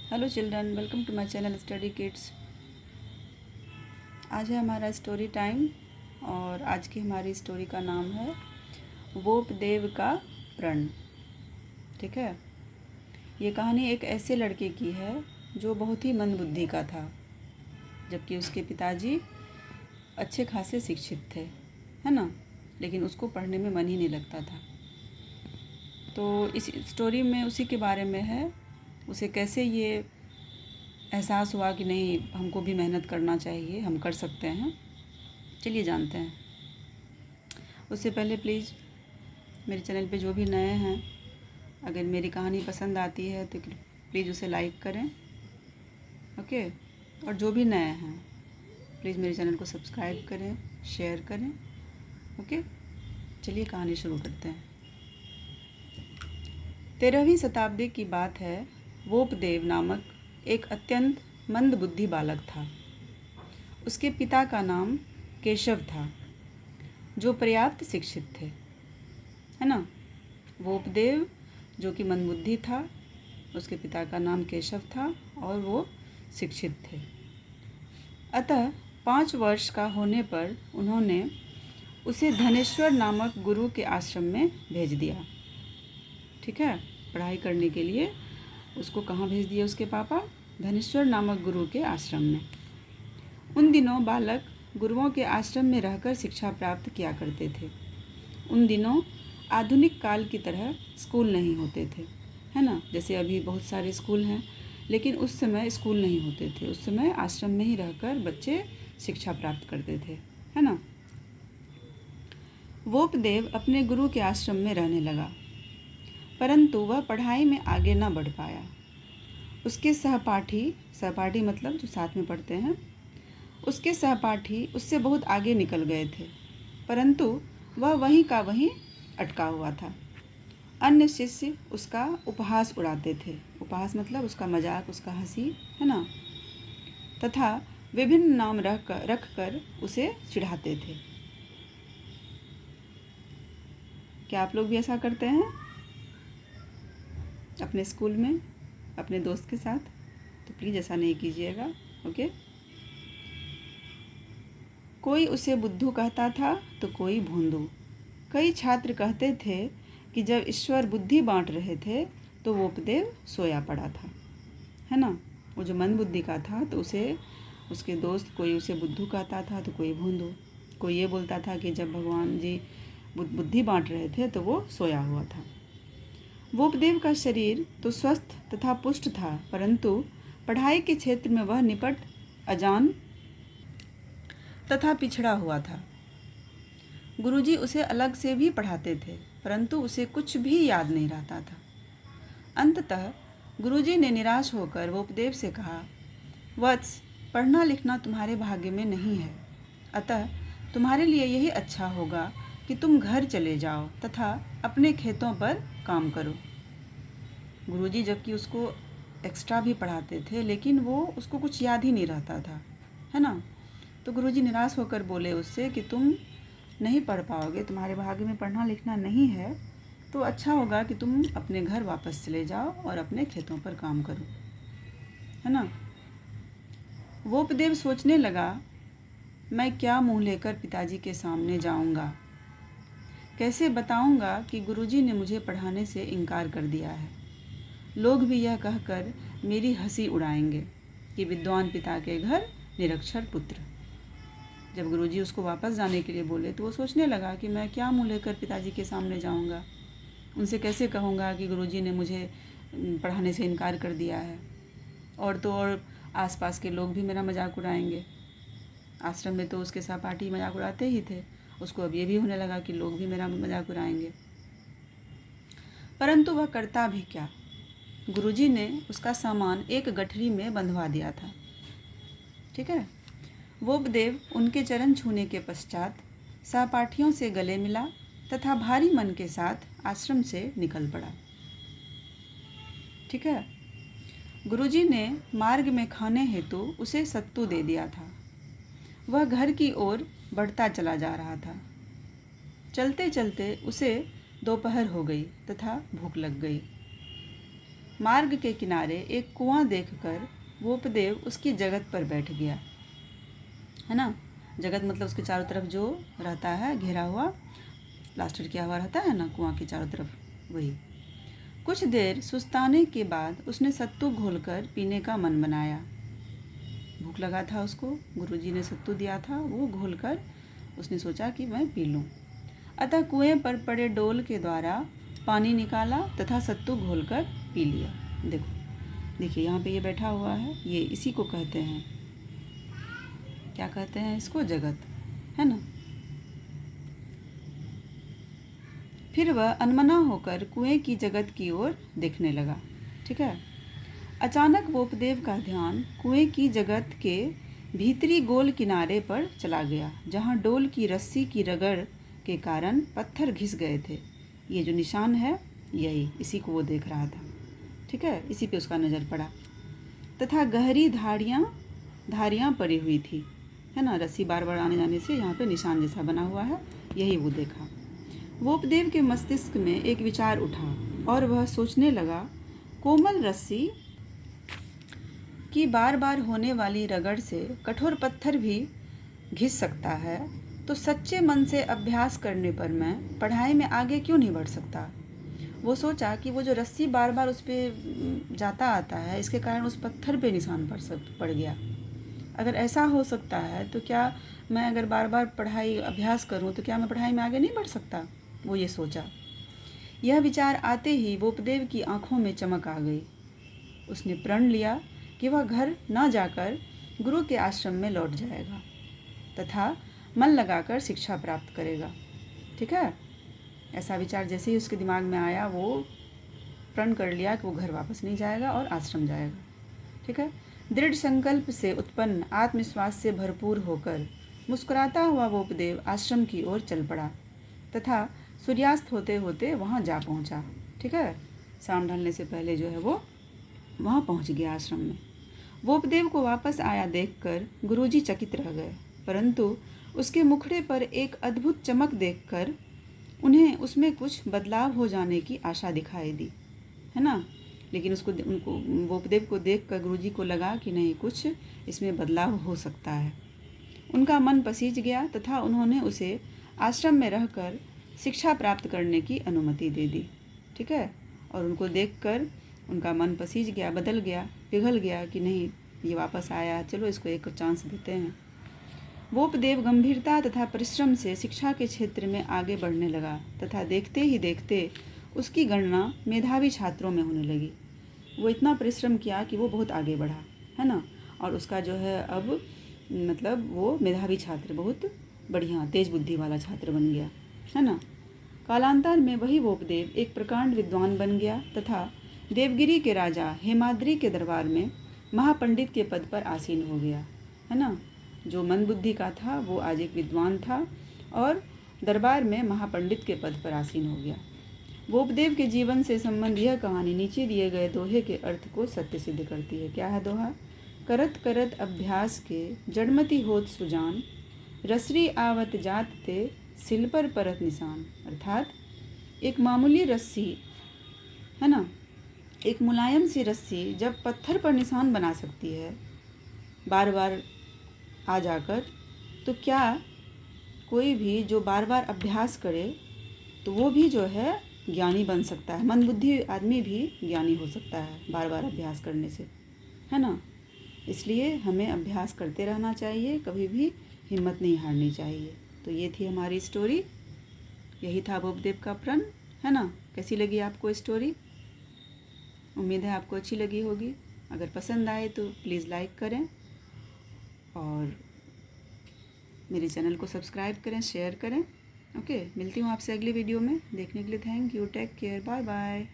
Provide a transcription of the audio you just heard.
Hello children, welcome to my channel study kids. आज है हमारा स्टोरी टाइम और आज की हमारी स्टोरी का नाम है वोपदेव का प्रण। ठीक है। ये कहानी एक ऐसे लड़के की है जो बहुत ही मंदबुद्धि का था, जबकि उसके पिताजी अच्छे खासे शिक्षित थे, है ना। लेकिन उसको पढ़ने में मन ही नहीं लगता था। तो इस स्टोरी में उसी के बारे में है, उसे कैसे ये एहसास हुआ कि नहीं, हमको भी मेहनत करना चाहिए, हम कर सकते हैं। चलिए जानते हैं। उससे पहले प्लीज़ मेरे चैनल पे जो भी नए हैं, अगर मेरी कहानी पसंद आती है तो प्लीज़ उसे लाइक करें, ओके। और जो भी नए हैं प्लीज़ मेरे चैनल को सब्सक्राइब करें, शेयर करें, ओके। चलिए कहानी शुरू करते हैं। 13वीं शताब्दी की बात है। वोपदेव नामक एक अत्यंत मंदबुद्धि बालक था। उसके पिता का नाम केशव था, जो पर्याप्त शिक्षित थे, है ना। वोपदेव जो कि मंदबुद्धि था, उसके पिता का नाम केशव था और वो शिक्षित थे। अतः 5 वर्ष का होने पर उन्होंने उसे धनेश्वर नामक गुरु के आश्रम में भेज दिया। ठीक है। पढ़ाई करने के लिए उसको कहाँ भेज दिया उसके पापा? धनेश्वर नामक गुरु के आश्रम में। उन दिनों बालक गुरुओं के आश्रम में रहकर शिक्षा प्राप्त किया करते थे। उन दिनों आधुनिक काल की तरह स्कूल नहीं होते थे, है ना। जैसे अभी बहुत सारे स्कूल हैं, लेकिन उस समय स्कूल नहीं होते थे। उस समय आश्रम में ही रहकर बच्चे शिक्षा प्राप्त करते थे, है ना। वोपदेव अपने गुरु के आश्रम में रहने लगा, परंतु वह पढ़ाई में आगे न बढ़ पाया। उसके सहपाठी मतलब जो साथ में पढ़ते हैं, उसके सहपाठी उससे बहुत आगे निकल गए थे, परंतु वह वहीं का वहीं अटका हुआ था। अन्य शिष्य उसका उपहास उड़ाते थे। उपहास मतलब उसका मजाक, उसका हंसी, है ना। तथा विभिन्न नाम रख कर उसे चिढ़ाते थे। क्या आप लोग भी ऐसा करते हैं अपने स्कूल में अपने दोस्त के साथ? तो प्लीज़ ऐसा नहीं कीजिएगा, ओके। कोई उसे बुद्धू कहता था तो कोई भोंदू। कई छात्र कहते थे कि जब ईश्वर बुद्धि बांट रहे थे तो वोपदेव सोया पड़ा था, है ना। वो जो मंदबुद्धि का था तो उसे उसके दोस्त कोई उसे बुद्धू कहता था तो कोई भोंदू। कोई ये बोलता था कि जब भगवान जी बुद्धि बांट रहे थे तो वो सोया हुआ था। वोपदेव का शरीर तो स्वस्थ तथा पुष्ट था, परंतु पढ़ाई के क्षेत्र में वह निपट, अजान तथा पिछड़ा हुआ था। गुरुजी उसे अलग से भी पढ़ाते थे, परंतु उसे कुछ भी याद नहीं रहता था। अंततः गुरुजी ने निराश होकर वोपदेव से कहा, वत्स, पढ़ना लिखना तुम्हारे भाग्य में नहीं है, अतः तुम्हारे लिए यही अच्छा होगा कि तुम घर चले जाओ तथा अपने खेतों पर काम करो। गुरुजी जबकि उसको एक्स्ट्रा भी पढ़ाते थे, लेकिन वो उसको कुछ याद ही नहीं रहता था, है ना। तो गुरुजी निराश होकर बोले उससे कि तुम नहीं पढ़ पाओगे, तुम्हारे भाग्य में पढ़ना लिखना नहीं है, तो अच्छा होगा कि तुम अपने घर वापस चले जाओ और अपने खेतों पर काम करो, है ना। वोपदेव सोचने लगा, मैं क्या मुंह लेकर पिताजी के सामने जाऊंगा, कैसे बताऊंगा कि गुरुजी ने मुझे पढ़ाने से इनकार कर दिया है। लोग भी यह कहकर मेरी हंसी उड़ाएंगे कि विद्वान पिता के घर निरक्षर पुत्र। जब गुरुजी उसको वापस जाने के लिए बोले तो वो सोचने लगा कि मैं क्या मुँह लेकर पिताजी के सामने जाऊंगा, उनसे कैसे कहूँगा कि गुरुजी ने मुझे पढ़ाने से इनकार कर दिया है। और तो और आसपास के लोग भी मेरा मजाक उड़ाएंगे। आश्रम में तो उसके सहपाठी मजाक उड़ाते ही थे, उसको अब ये भी होने लगा कि लोग भी मेरा मजाक उड़ाएंगे। परंतु वह करता भी क्या। गुरुजी ने उसका सामान एक गठरी में बंधवा दिया था। ठीक है। वोपदेव उनके चरण छूने के पश्चात सहपाठियों से गले मिला तथा भारी मन के साथ आश्रम से निकल पड़ा। ठीक है। गुरुजी ने मार्ग में खाने हेतु उसे सत्तू दे दिया था। वह घर की ओर बढ़ता चला जा रहा था। चलते चलते उसे दोपहर हो गई तथा भूख लग गई। मार्ग के किनारे एक कुआं देखकर वोपदेव उसकी जगत पर बैठ गया, है ना। जगत मतलब उसके चारों तरफ जो रहता है घेरा हुआ, प्लास्टर किया हुआ रहता है ना कुआं के चारों तरफ, वही। कुछ देर सुस्ताने के बाद उसने सत्तू घोलकर पीने का मन बनाया। भूख लगा था उसको, गुरुजी ने सत्तू दिया था, वो घोलकर उसने सोचा कि मैं पी लूँ। अतः कुएं पर पड़े डोल के द्वारा पानी निकाला तथा सत्तू घोलकर पी लिया। देखिए यहाँ पे ये बैठा हुआ है, ये इसी को कहते हैं, क्या कहते हैं इसको, जगत, है ना। फिर वह अनमना होकर कुएं की जगत की ओर देखने लगा। ठीक है। अचानक वोपदेव का ध्यान कुएं की जगत के भीतरी गोल किनारे पर चला गया, जहां डोल की रस्सी की रगड़ के कारण पत्थर घिस गए थे। ये जो निशान है यही, इसी को वो देख रहा था। ठीक है, इसी पे उसका नज़र पड़ा। तथा गहरी धारियाँ पड़ी हुई थी, है ना। रस्सी बार बार आने जाने से यहाँ पे निशान जैसा बना हुआ है, यही वो देखा। वोपदेव के मस्तिष्क में एक विचार उठा और वह सोचने लगा, कोमल रस्सी की बार बार होने वाली रगड़ से कठोर पत्थर भी घिस सकता है, तो सच्चे मन से अभ्यास करने पर मैं पढ़ाई में आगे क्यों नहीं बढ़ सकता। वो सोचा कि वो जो रस्सी बार बार उस पर जाता आता है, इसके कारण उस पत्थर पे निशान पड़ गया। अगर ऐसा हो सकता है तो क्या मैं अगर बार बार पढ़ाई अभ्यास करूं तो क्या मैं पढ़ाई में आगे नहीं बढ़ सकता, वो ये सोचा। यह विचार आते ही वोपदेव की आंखों में चमक आ गई। उसने प्रण लिया कि वह घर न जाकर गुरु के आश्रम में लौट जाएगा तथा मन लगाकर शिक्षा प्राप्त करेगा। ठीक है। ऐसा विचार जैसे ही उसके दिमाग में आया, वो प्रण कर लिया कि वो घर वापस नहीं जाएगा और आश्रम जाएगा। ठीक है। दृढ़ संकल्प से उत्पन्न आत्मविश्वास से भरपूर होकर मुस्कुराता हुआ वोपदेव आश्रम की ओर चल पड़ा तथा सूर्यास्त होते होते वहाँ जा पहुँचा। ठीक है। शाम ढलने से पहले जो है वो वहाँ पहुँच गया आश्रम में। वोपदेव को वापस आया देखकर गुरुजी चकित रह गए, परंतु उसके मुखड़े पर एक अद्भुत चमक देखकर उन्हें उसमें कुछ बदलाव हो जाने की आशा दिखाई दी, है ना। लेकिन उनको वोपदेव को देखकर गुरुजी को लगा कि नहीं, कुछ इसमें बदलाव हो सकता है। उनका मन पसीज गया तथा उन्होंने उसे आश्रम में रहकर शिक्षा प्राप्त करने की अनुमति दे दी। ठीक है। और उनको देखकर उनका मन पसीज गया, बदल गया, पिघल गया कि नहीं, ये वापस आया, चलो इसको एक चांस देते हैं। वोपदेव गंभीरता तथा परिश्रम से शिक्षा के क्षेत्र में आगे बढ़ने लगा तथा देखते ही देखते उसकी गणना मेधावी छात्रों में होने लगी। वो इतना परिश्रम किया कि वो बहुत आगे बढ़ा, है ना। और उसका जो है अब मतलब वो मेधावी छात्र, बहुत बढ़िया तेज बुद्धि वाला छात्र बन गया, है ना। कालांतर में वही वोपदेव एक प्रकांड विद्वान बन गया तथा देवगिरी के राजा हेमाद्री के दरबार में महापंडित के पद पर आसीन हो गया, है ना। जो मन बुद्धि का था वो आज एक विद्वान था और दरबार में महापंडित के पद पर आसीन हो गया। वोपदेव के जीवन से संबंध यह कहानी नीचे दिए गए दोहे के अर्थ को सत्य सिद्ध करती है। क्या है दोहा? करत करत अभ्यास के जड़मति होत सुजान, रसरी आवत जात ते सिल पर परत निशान। अर्थात एक मामूली रस्सी, है ना, एक मुलायम सी रस्सी जब पत्थर पर निशान बना सकती है बार बार आ जाकर, तो क्या कोई भी जो बार बार अभ्यास करे तो वो भी जो है ज्ञानी बन सकता है। मंदबुद्धि आदमी भी ज्ञानी हो सकता है बार बार अभ्यास करने से, है ना। इसलिए हमें अभ्यास करते रहना चाहिए, कभी भी हिम्मत नहीं हारनी चाहिए। तो ये थी हमारी स्टोरी, यही था वोपदेव का प्रण, है ना। कैसी लगी आपको स्टोरी? उम्मीद है आपको अच्छी लगी होगी। अगर पसंद आए तो प्लीज़ लाइक करें और मेरे चैनल को सब्सक्राइब करें, शेयर करें। ओके, मिलती हूँ आपसे अगली वीडियो में। देखने के लिए thank you, take care, bye bye.